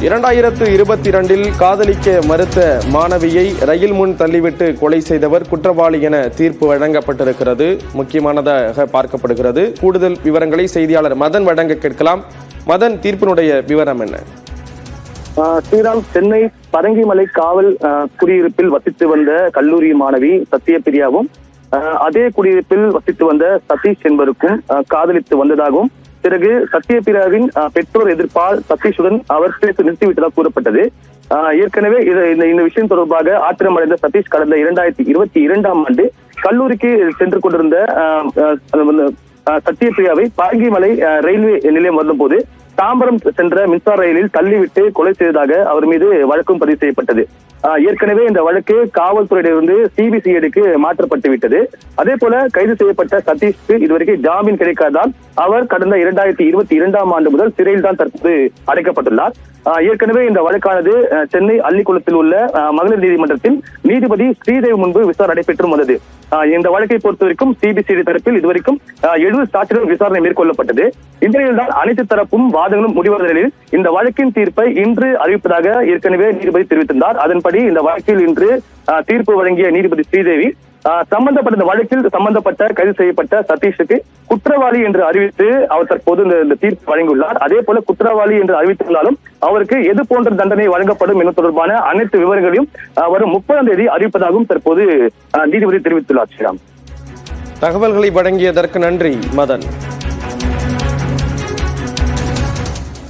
2022 காதலிக்க மறுத்த மாணவியை ரயில் முன் தள்ளிவிட்டு கொலை செய்தவர் குற்றவாளி என தீர்ப்பு வழங்கப்பட்டிருக்கிறது. முக்கியமானதாக பார்க்கப்படுகிறது. கூடுதல் விவரங்களை செய்தியாளர் மதன் வழங்க கேட்கலாம். மதன், தீர்ப்பினுடைய விவரம் என்ன? ஸ்ரீராம், சென்னை பரங்கிமலை காவல் குடியிருப்பில் வசித்து வந்த கல்லூரி மாணவி சத்யபிரியாவும் அதே குடியிருப்பில் வசித்து வந்த சதீஷ் என்பவருக்கும் காதலித்து வந்ததாகவும், பிறகு சத்யபிரியாவின் பெற்றோர் எதிர்ப்பால் சதீஷுடன் அவர் பேச நிறுத்திவிட்டதாக கூறப்பட்டது. ஏற்கனவே இந்த விஷயம் தொடர்பாக ஆத்திரமடைந்த சதீஷ் கடந்த 2022ஆம் ஆண்டு கல்லூரிக்கு சென்று கொண்டிருந்த சத்யபிரியாவை பரங்கிமலை ரயில்வே நிலையம் வந்தபோது தாம்பரம் சென்ற மின்சார ரயிலில் தள்ளிவிட்டு கொலை செய்ததாக அவர் மீது வழக்கும் பதிவு செய்யப்பட்டது. ஏற்கனவே இந்த வழக்கு காவல்துறையிலிருந்து சிபிசிஐடிக்கு மாற்றப்பட்டு விட்டது. அதே போல கைது செய்யப்பட்ட சதீஷ்க்கு இதுவரைக்கும் ஜாமீன் கிடைக்காதால் அவர் கடந்த 2022ஆம் ஆண்டு முதல் சிறையில் தான் தற்போது அடைக்கப்பட்டுள்ளார். ஏற்கனவே இந்த வழக்கானது சென்னை அள்ளிக்குளத்தில் உள்ள மகளிர் நீதிமன்றத்தில் நீதிபதி ஸ்ரீதேவி முன்பு விசாரணை நடைபெற்று வந்தது. இந்த வழக்கை பொறுத்தவரைக்கும் சிபிசிஐடி தரப்பில் இதுவரைக்கும் 70 சாட்சிகள் விசாரணை மேற்கொள்ளப்பட்டது. இந்த நிலையில்தான் அனைத்து தரப்பும் வாதங்களும் முடிவடைந்த நிலையில் இந்த வழக்கின் தீர்ப்பை இன்று அறிவிப்பதாக ஏற்கனவே நீதிபதி தெரிவித்திருந்தார். அதன்படி இந்த வழக்கில் இன்று தீர்ப்பு வழங்கிய நீதிபதி ஸ்ரீதேவி சம்பந்தப்பட்ட இந்த வழக்கில் சம்பந்தப்பட்ட கைது செய்யப்பட்ட சதீஷுக்கு குற்றவாளி என்று அறிவித்து அவர் தற்போது இந்த தீர்ப்பு வழங்கியுள்ளார். அதே போல குற்றவாளி என்று அறிவித்திருந்தாலும் அவருக்கு எது போன்ற தண்டனை வழங்கப்படும் என்பது தொடர்பான அனைத்து விவரங்களையும் வரும் 30ஆம் தேதி அறிவிப்பதாகவும் தற்போது நீதிபதி தெரிவித்துள்ளார். ஸ்ரீராம், தகவல்களை வழங்கியதற்கு நன்றி மதன்.